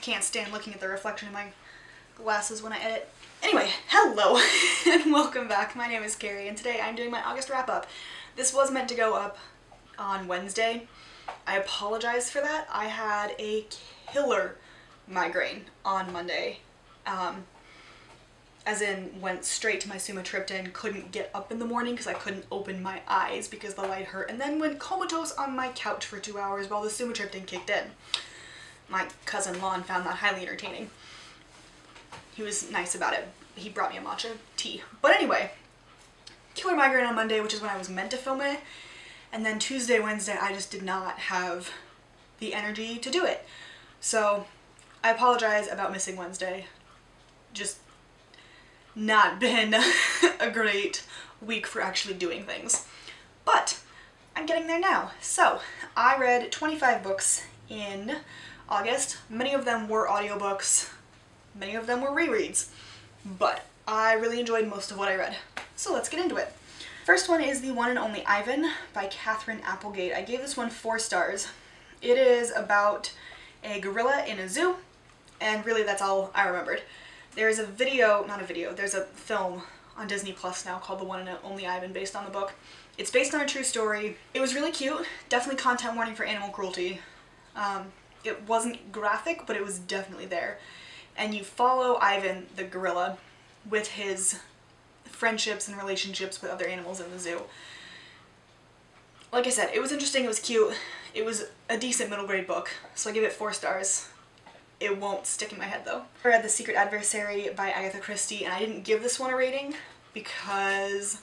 can't stand looking at the reflection in my glasses when I edit. Anyway, hello and welcome back. My name is Kari and today I'm doing my August wrap-up. This was meant to go up on Wednesday. I apologize for that. I had a killer migraine on Monday. As in, went straight to my sumatriptan, couldn't get up in the morning because I couldn't open my eyes because the light hurt, and then went comatose on my couch for 2 hours while the sumatriptan kicked in. My cousin Lon found that highly entertaining. He was nice about it. He brought me a matcha tea. But anyway, killer migraine on Monday, which is when I was meant to film it, and then Tuesday, Wednesday, I just did not have the energy to do it. So I apologize about missing Wednesday. Just not been a great week for actually doing things. But I'm getting there now. So I read 25 books in August. Many of them were audiobooks, many of them were rereads, but I really enjoyed most of what I read. So let's get into it. First one is The One and Only Ivan by Katherine Applegate. I gave this one 4 stars. It is about a gorilla in a zoo, and really that's all I remembered. There's a video, not a video, there's a film on Disney Plus now called The One and Only Ivan based on the book. It's based on a true story. It was really cute, definitely content warning for animal cruelty. It wasn't graphic, but it was definitely there. And you follow Ivan the gorilla with his friendships and relationships with other animals in the zoo. Like I said, it was interesting, it was cute, it was a decent middle grade book, so I give it 4 stars. It won't stick in my head though. I read The Secret Adversary by Agatha Christie, and I didn't give this one a rating because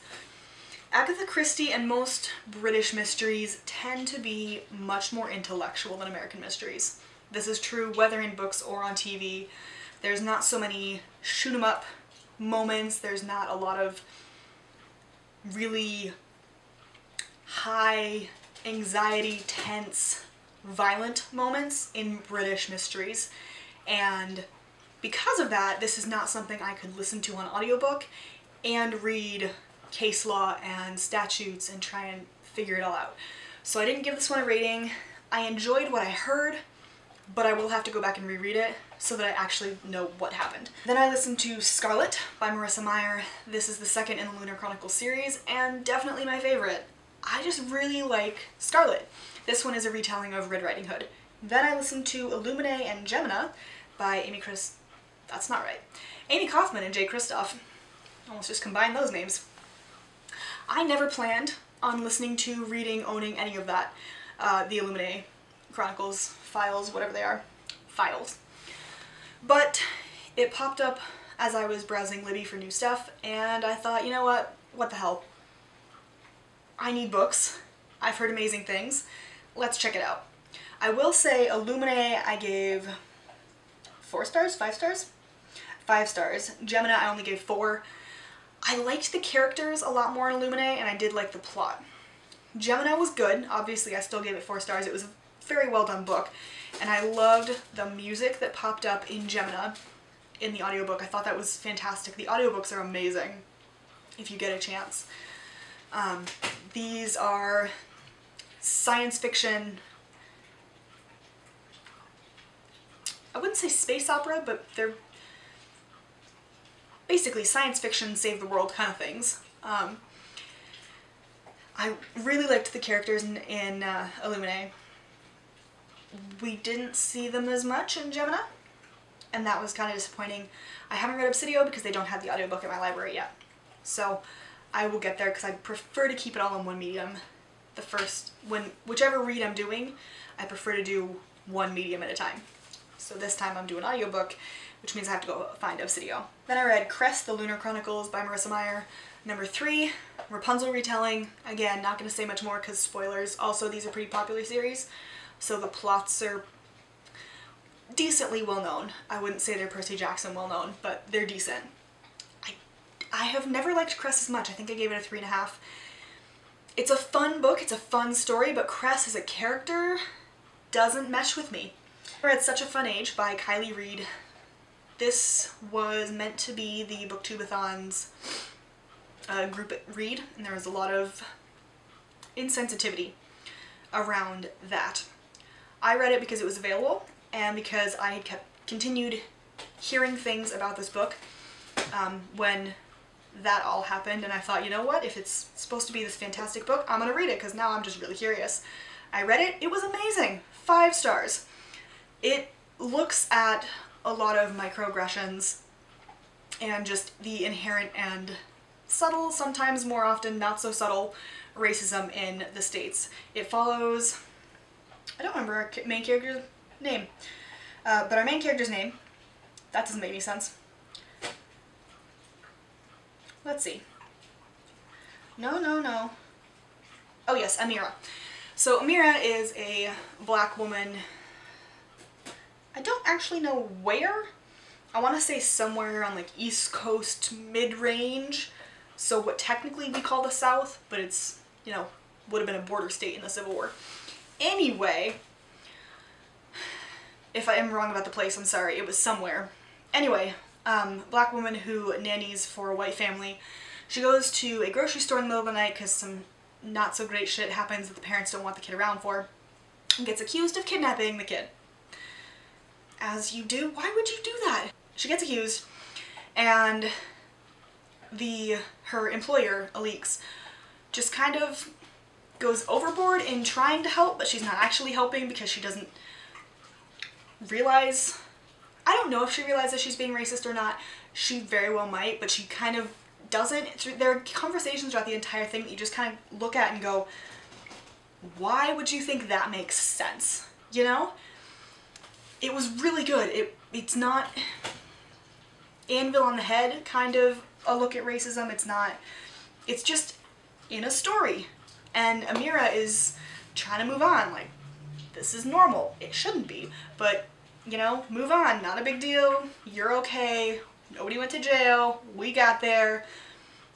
Agatha Christie and most British mysteries tend to be much more intellectual than American mysteries. This is true whether in books or on TV. There's not so many shoot 'em up moments, there's not a lot of really high anxiety, tense, violent moments in British mysteries, and because of that, this is not something I could listen to on audiobook and read case law and statutes and try and figure it all out. So I didn't give this one a rating. I enjoyed what I heard, but I will have to go back and reread it so that I actually know what happened. Then I listened to Scarlet by Marissa Meyer. This is the second in the Lunar Chronicles series and definitely my favorite. I just really like Scarlet. This one is a retelling of Red Riding Hood. Then I listened to Illuminae and Gemina by Amy Kaufman and Jay Kristoff. Almost just combined those names. I never planned on listening to, reading, owning any of that. The Illuminae, Chronicles, files, whatever they are. Files. But it popped up as I was browsing Libby for new stuff, and I thought, you know what the hell? I need books. I've heard amazing things. Let's check it out. I will say Illuminae I gave 4 stars? 5 stars? 5 stars. Gemina I only gave 4. I liked the characters a lot more in Illuminae, and I did like the plot. Gemina was good. Obviously I still gave it 4 stars. It was a very well done book, and I loved the music that popped up in Gemina in the audiobook. I thought that was fantastic. The audiobooks are amazing if you get a chance. These are science fiction, I wouldn't say space opera, but they're basically science fiction, save the world kind of things. I really liked the characters in Illuminae. We didn't see them as much in Gemina, and that was kind of disappointing. I haven't read Obsidio because they don't have the audiobook in my library yet. So I will get there because I prefer to keep it all in one medium. Whichever read I'm doing, I prefer to do one medium at a time. So this time I'm doing audiobook, which means I have to go find Obsidio. Then I read Cress, The Lunar Chronicles by Marissa Meyer. Number 3, Rapunzel Retelling. Again, not going to say much more because spoilers. Also, these are pretty popular series, so the plots are decently well known. I wouldn't say they're Percy Jackson well known, but they're decent. I have never liked Cress as much. I think I gave it a 3.5. It's a fun book, it's a fun story, but Cress as a character doesn't mesh with me. I read Such a Fun Age by Kylie Reed. This was meant to be the Booktubeathon's group read, and there was a lot of insensitivity around that. I read it because it was available and because I had kept continued hearing things about this book when that all happened, and I thought, you know what, if it's supposed to be this fantastic book, I'm gonna read it, because now I'm just really curious. I read it, it was amazing. 5 stars. It looks at a lot of microaggressions and just the inherent and subtle, sometimes more often not so subtle, racism in the States. It follows, I don't remember our main character's name, but our main character's name, that doesn't make any sense. Let's see. No. Oh yes, Amira. So Amira is a black woman. I don't actually know where. I want to say somewhere on like East Coast mid-range. So what technically we call the South, but it's, you know, would have been a border state in the Civil War. Anyway, if I am wrong about the place, I'm sorry, it was somewhere. Anyway, black woman who nannies for a white family. She goes to a grocery store in the middle of the night because some not so great shit happens that the parents don't want the kid around for, and gets accused of kidnapping the kid. As you do. Why would you do that? She gets accused, and her employer, Alix, just kind of goes overboard in trying to help, but she's not actually helping because she doesn't realize, I don't know if she realizes she's being racist or not. She very well might, but she kind of doesn't. There are conversations throughout the entire thing that you just kind of look at and go, why would you think that makes sense? You know? It was really good. It's not anvil on the head kind of a look at racism. It's not. It's just in a story. And Amira is trying to move on. Like, this is normal. It shouldn't be. But, you know, move on. Not a big deal. You're okay. Nobody went to jail. We got there.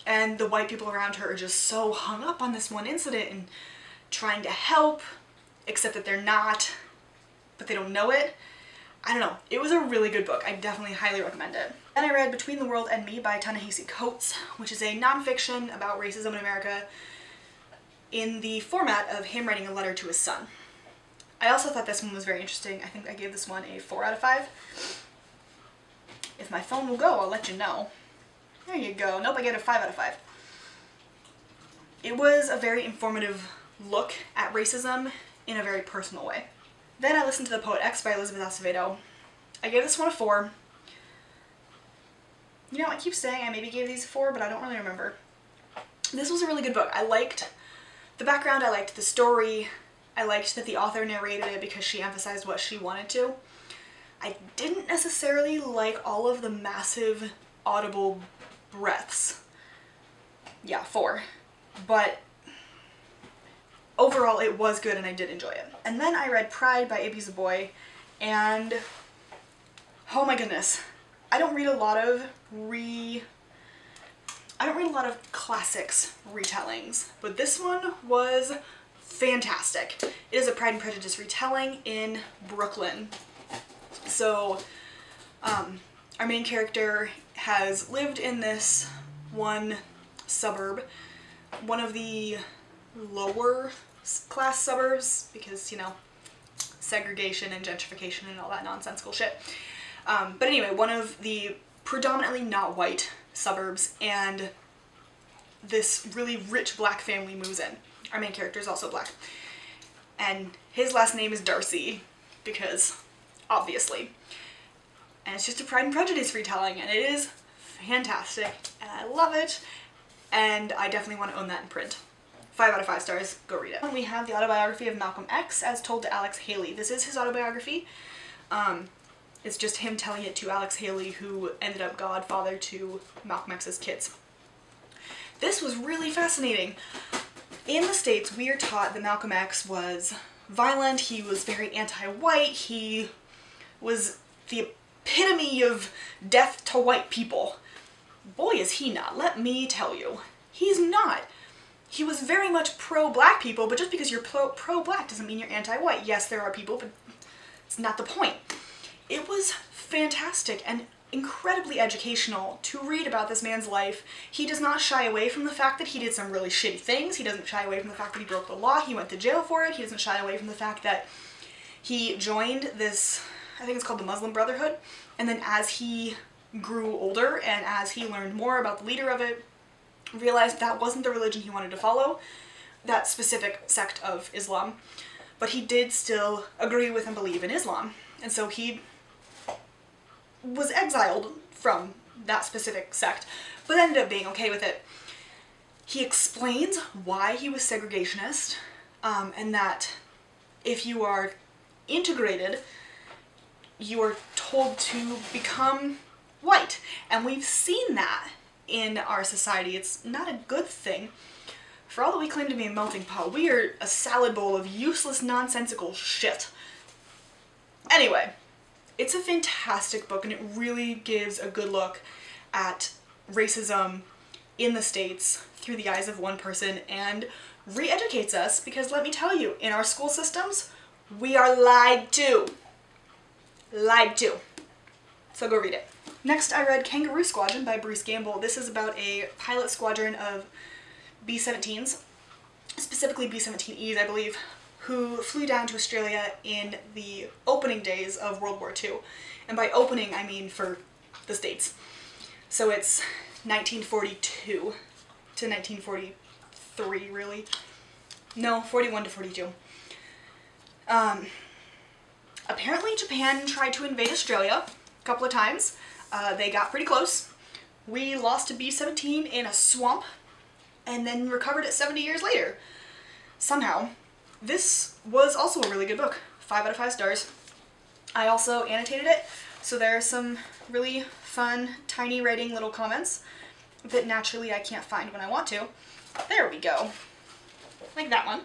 And the white people around her are just so hung up on this one incident and trying to help, except that they're not, but they don't know it. I don't know. It was a really good book. I definitely highly recommend it. Then I read Between the World and Me by Ta-Nehisi Coates, which is a nonfiction about racism in America in the format of him writing a letter to his son. I also thought this one was very interesting. I think I gave this one a 4 out of 5. If my phone will go, I'll let you know. There you go. Nope, I gave it a 5 out of 5. It was a very informative look at racism in a very personal way. Then I listened to The Poet X by Elizabeth Acevedo. I gave this one a 4. You know, I keep saying I maybe gave these a 4, but I don't really remember. This was a really good book. I liked the background, I liked the story, I liked that the author narrated it because she emphasized what she wanted to. I didn't necessarily like all of the massive audible breaths. Yeah, 4. But overall it was good and I did enjoy it. And then I read Pride by Ibi Zoboi, and oh my goodness, I don't read a lot of classics retellings, but this one was fantastic. It is a Pride and Prejudice retelling in Brooklyn. So our main character has lived in this one suburb, one of the lower class suburbs, because, you know, segregation and gentrification and all that nonsensical shit. But anyway, one of the predominantly not white suburbs, and this really rich black family moves in. Our main character is also black. And his last name is Darcy, because obviously. And it's just a Pride and Prejudice retelling, and it is fantastic, and I love it, and I definitely want to own that in print. 5 out of 5 stars, go read it. And we have the autobiography of Malcolm X as told to Alex Haley. This is his autobiography. It's just him telling it to Alex Haley, who ended up godfather to Malcolm X's kids. This was really fascinating. In the States, we are taught that Malcolm X was violent, he was very anti-white, he was the epitome of death to white people. Boy, is he not, let me tell you. He's not. He was very much pro-black people, but just because you're pro-black doesn't mean you're anti-white. Yes, there are people, but it's not the point. It was fantastic and incredibly educational to read about this man's life. He does not shy away from the fact that he did some really shitty things. He doesn't shy away from the fact that he broke the law. He went to jail for it. He doesn't shy away from the fact that he joined this I think it's called the Muslim Brotherhood. And then as he grew older and as he learned more about the leader of it, realized that wasn't the religion he wanted to follow, that specific sect of Islam, but he did still agree with and believe in Islam. And so he was exiled from that specific sect, but ended up being okay with it. He explains why he was segregationist, and that if you are integrated, you are told to become white. And we've seen that in our society. It's not a good thing. For all that we claim to be a melting pot, we are a salad bowl of useless, nonsensical shit. Anyway, it's a fantastic book, and it really gives a good look at racism in the States through the eyes of one person, and re-educates us, because let me tell you, in our school systems, we are lied to. Lied to. So go read it. Next, I read Kangaroo Squadron by Bruce Gamble. This is about a pilot squadron of B-17s, specifically B-17Es, I believe, who flew down to Australia in the opening days of World War II. And by opening, I mean for the States. So it's 1942 to 1943, really. No, 41 to 42. Apparently Japan tried to invade Australia a couple of times. They got pretty close. We lost to B-17 in a swamp, and then recovered it 70 years later. Somehow. This was also a really good book. 5 out of 5 stars. I also annotated it, so there are some really fun, tiny writing little comments that naturally I can't find when I want to. There we go. Like that one.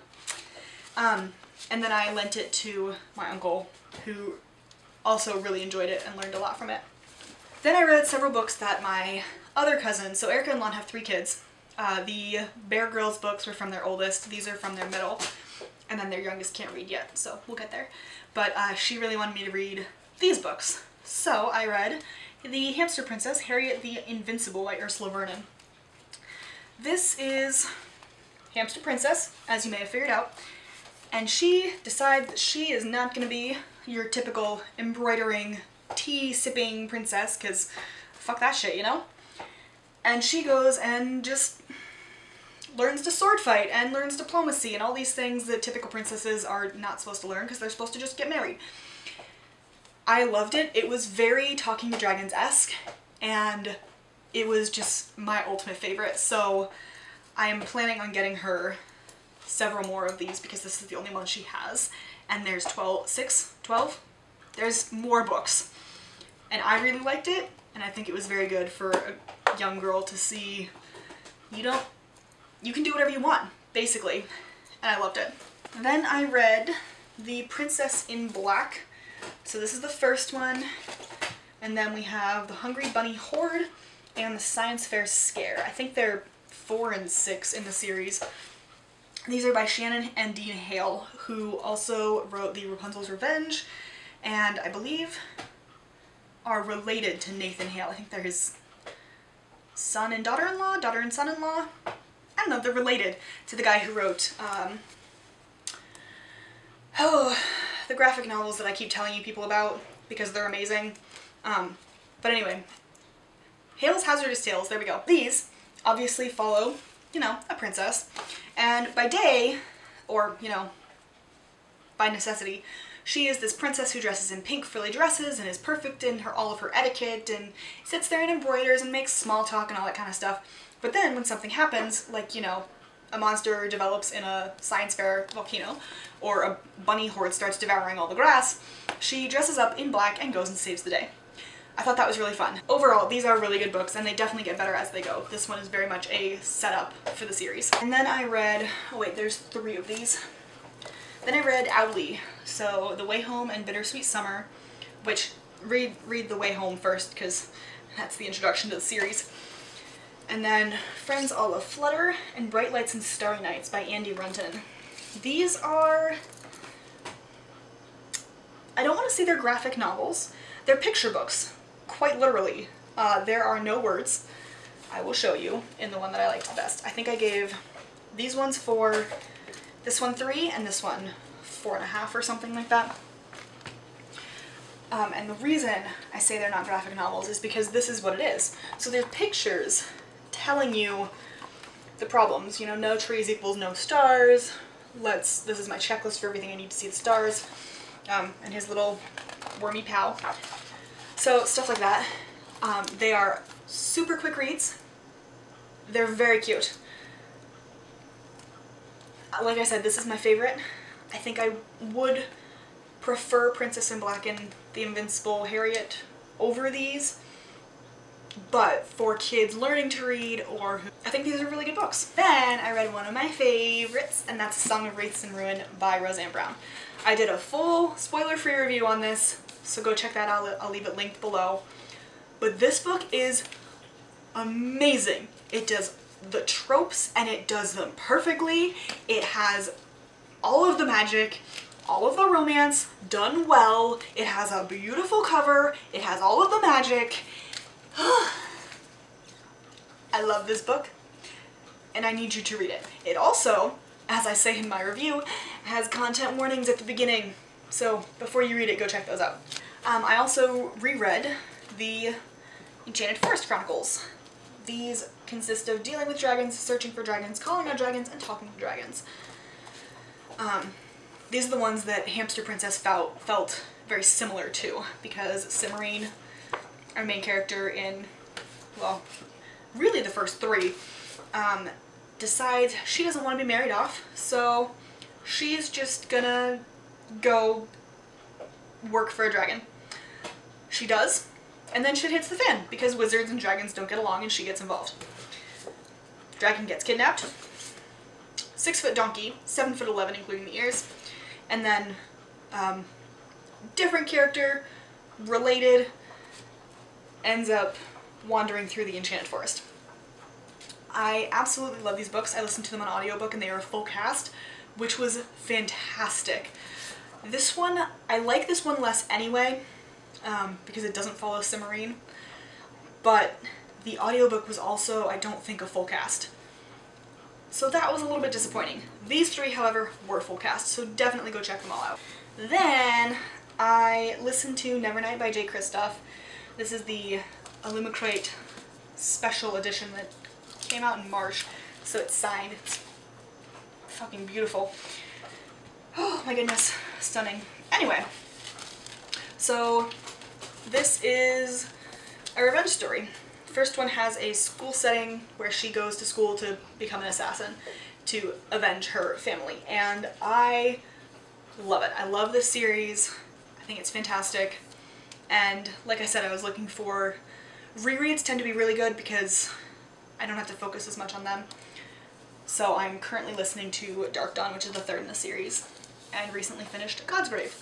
And then I lent it to my uncle, who also really enjoyed it and learned a lot from it. Then I read several books that my other cousins, so Erica and Lon have 3 kids. The Bear Grylls books were from their oldest, these are from their middle, and then their youngest can't read yet, so we'll get there. But she really wanted me to read these books. So I read The Hamster Princess, Harriet the Invincible by Ursula Vernon. This is Hamster Princess, as you may have figured out, and she decides that she is not going to be your typical embroidering, tea-sipping princess, because fuck that shit, you know? And she goes and just learns to sword fight and learns diplomacy and all these things that typical princesses are not supposed to learn because they're supposed to just get married. I loved it. It was very Talking to Dragons-esque, and it was just my ultimate favorite. So I am planning on getting her several more of these because this is the only one she has. And there's 12. There's more books. And I really liked it, and I think it was very good for a young girl to see you can do whatever you want, basically. And I loved it. Then I read The Princess in Black. So this is the first one. And then we have The Hungry Bunny Horde and The Science Fair Scare. I think they're 4 and 6 in the series. These are by Shannon and Dean Hale, who also wrote The Rapunzel's Revenge, and I believe are related to Nathan Hale. I think they're his son and daughter-in-law, daughter and son-in-law. I don't know, they're related to the guy who wrote, the graphic novels that I keep telling you people about because they're amazing. But anyway, Hale's Hazardous Tales, there we go. These obviously follow, you know, a princess, and by day, or, you know, by necessity, she is this princess who dresses in pink frilly dresses and is perfect in all of her etiquette and sits there and embroiders and makes small talk and all that kind of stuff. But then when something happens, like, you know, a monster develops in a science fair volcano, or a bunny horde starts devouring all the grass, she dresses up in black and goes and saves the day. I thought that was really fun. Overall, these are really good books, and they definitely get better as they go. This one is very much a setup for the series. And then I read, oh wait, there's 3 of these. Then I read Owlie, so The Way Home and Bittersweet Summer, which, read The Way Home first, because that's the introduction to the series. And then Friends All a Flutter and Bright Lights and Starry Nights by Andy Runton. These are, I don't want to say they're graphic novels, they're picture books, quite literally. There are no words. I will show you in the one that I liked the best. I think I gave these ones this one 3 and this one 4.5 or something like that. And the reason I say they're not graphic novels is because this is what it is. So there's pictures telling you the problems. You know, no trees equals no stars. This is my checklist for everything I need to see the stars. And his little wormy pal. So stuff like that. They are super quick reads. They're very cute. Like I said, this is my favorite. I think I would prefer Princess in Black and the Invincible Harriet over these, but for kids learning to read, or I think these are really good books. Then I read one of my favorites, and that's A Song of Wreaths and Ruin by Roseanne Brown. I did a full spoiler-free review on this, so go check that out. I'll leave it linked below. But this book is amazing. It does the tropes and it does them perfectly. It has all of the magic, all of the romance done well. It has a beautiful cover. It has all of the magic. I love this book and I need you to read it. It also, as I say in my review, has content warnings at the beginning. So before you read it, go check those out. I also reread the Enchanted Forest Chronicles. These consist of dealing with dragons, searching for dragons, calling on dragons, and talking to dragons. These are the ones that Hamster Princess felt very similar to, because Cimmerine, our main character in, well, really the first three, decides she doesn't want to be married off, so she's just gonna go work for a dragon. She does, and then shit hits the fan, because wizards and dragons don't get along and she gets involved. Dragon gets kidnapped. 6-foot donkey, 7'11" including the ears, and then different character, related, ends up wandering through the Enchanted Forest. I absolutely love these books. I listened to them on audiobook and they are a full cast, which was fantastic. This one, I like this one less anyway, because it doesn't follow Cimmerine, but the audiobook was also, I don't think, a full cast. So that was a little bit disappointing. These three, however, were full cast, so definitely go check them all out. Then I listened to Nevernight by J. Kristoff. This is the Illumicrate special edition that came out in March, so it's signed. It's fucking beautiful. Oh my goodness, stunning. Anyway, so this is a revenge story. The first one has a school setting where she goes to school to become an assassin to avenge her family, and I love it. I love this series. I think it's fantastic, and like I said, I was looking for rereads. Tend to be really good because I don't have to focus as much on them. So I'm currently listening to Dark Dawn, which is the third in the series, and recently finished God's Grave.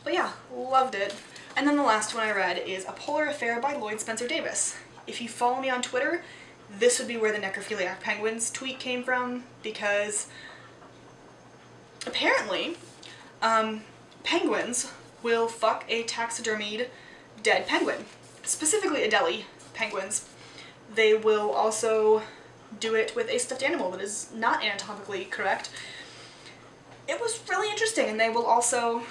But yeah, loved it. And then the last one I read is A Polar Affair by Lloyd Spencer Davis. If you follow me on Twitter, this would be where the necrophiliac penguins tweet came from, because apparently penguins will fuck a taxidermied dead penguin, specifically Adelie penguins. They will also do it with a stuffed animal that is not anatomically correct. It was really interesting, and they will also,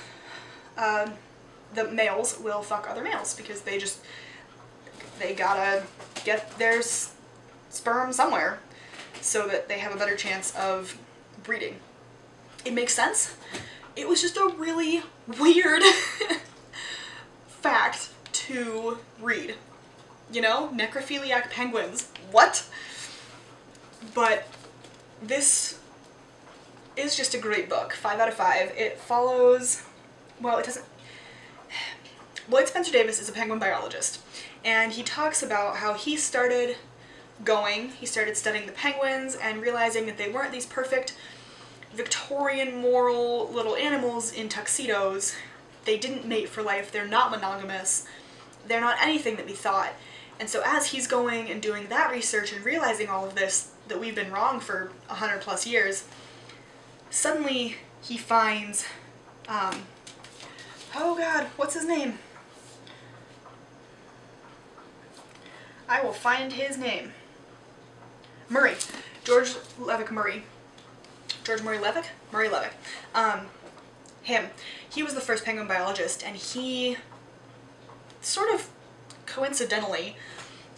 the males will fuck other males because they gotta get their sperm somewhere so that they have a better chance of breeding. It makes sense. It was just a really weird fact to read. You know, necrophiliac penguins. What? But this is just a great book. 5 out of 5. It follows, well, it doesn't, Lloyd Spencer Davis is a penguin biologist, and he talks about how he started studying the penguins and realizing that they weren't these perfect Victorian moral little animals in tuxedos. They didn't mate for life, they're not monogamous, they're not anything that we thought. And so as he's going and doing that research and realizing all of this, that we've been wrong for 100+ years, suddenly he finds, oh god, what's his name? I will find his name. Murray. George Levick Murray. George Murray Levick? Murray Levick. Him. He was the first penguin biologist, and he sort of coincidentally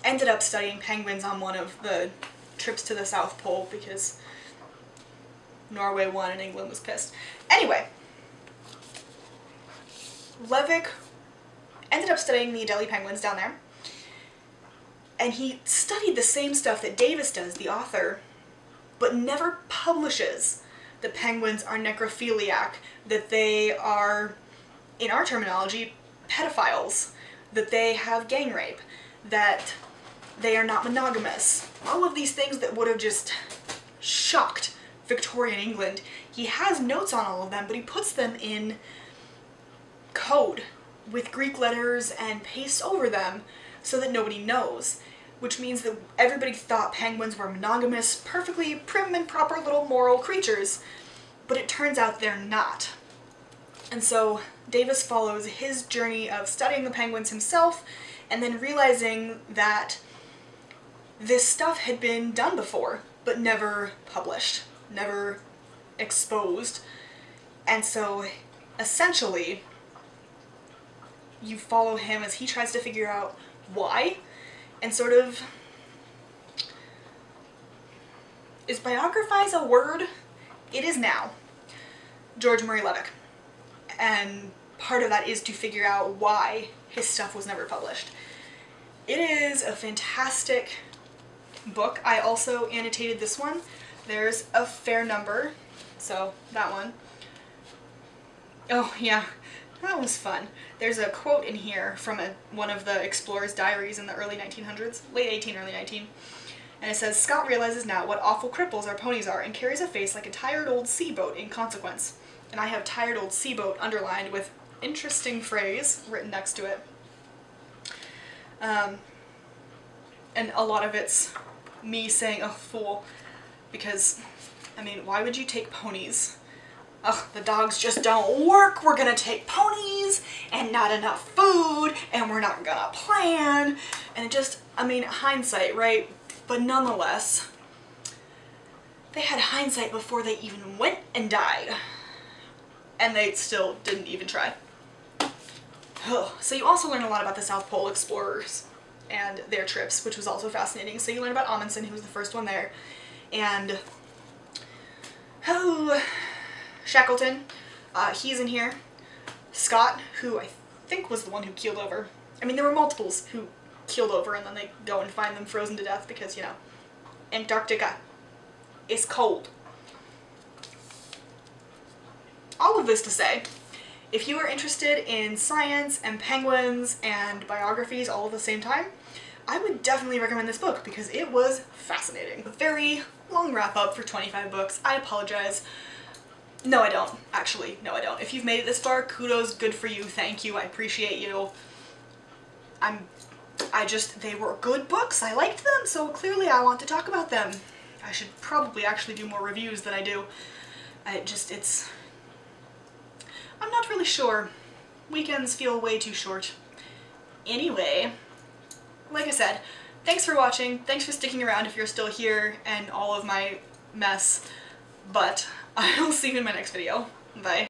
ended up studying penguins on one of the trips to the South Pole because Norway won and England was pissed. Anyway, Levick ended up studying the Adelie penguins down there, and he studied the same stuff that Davis does, the author, but never publishes. The penguins are necrophiliac, that they are, in our terminology, pedophiles, that they have gang rape, that they are not monogamous. All of these things that would have just shocked Victorian England. He has notes on all of them, but he puts them in code with Greek letters and pastes over them so that nobody knows, which means that everybody thought penguins were monogamous, perfectly prim and proper little moral creatures, but it turns out they're not. And so Davis follows his journey of studying the penguins himself and then realizing that this stuff had been done before, but never published, never exposed. And so essentially you follow him as he tries to figure out why, and sort of, is biographize a word? It is now. George Murray Levick. And part of that is to figure out why his stuff was never published. It is a fantastic book. I also annotated this one. There's a fair number, so that one. Oh yeah, that was fun. There's a quote in here from one of the explorers' diaries in the early 1900s, late 18, early 19, and it says, "Scott realizes now what awful cripples our ponies are and carries a face like a tired old sea boat in consequence." And I have tired old sea boat underlined with interesting phrase written next to it. And a lot of it's me saying, "Oh, fool," because, I mean, why would you take ponies? Ugh, the dogs just don't work, we're gonna take ponies, and not enough food, and we're not gonna plan, and it just, I mean, hindsight, right? But nonetheless, they had hindsight before they even went and died. And they still didn't even try. So you also learn a lot about the South Pole explorers and their trips, which was also fascinating. So you learn about Amundsen, who was the first one there, and Shackleton, he's in here. Scott, who I think was the one who keeled over. I mean, there were multiples who keeled over and then they go and find them frozen to death because, you know, Antarctica is cold. All of this to say, if you are interested in science and penguins and biographies all at the same time, I would definitely recommend this book because it was fascinating. A very long wrap up for 25 books. I apologize. No, I don't. Actually, no, I don't. If you've made it this far, kudos, good for you, thank you, I appreciate you. They were good books, I liked them, so clearly I want to talk about them. I should probably actually do more reviews than I do. I'm not really sure. Weekends feel way too short. Anyway, like I said, thanks for watching, thanks for sticking around if you're still here and all of my mess, but I will see you in my next video. Bye.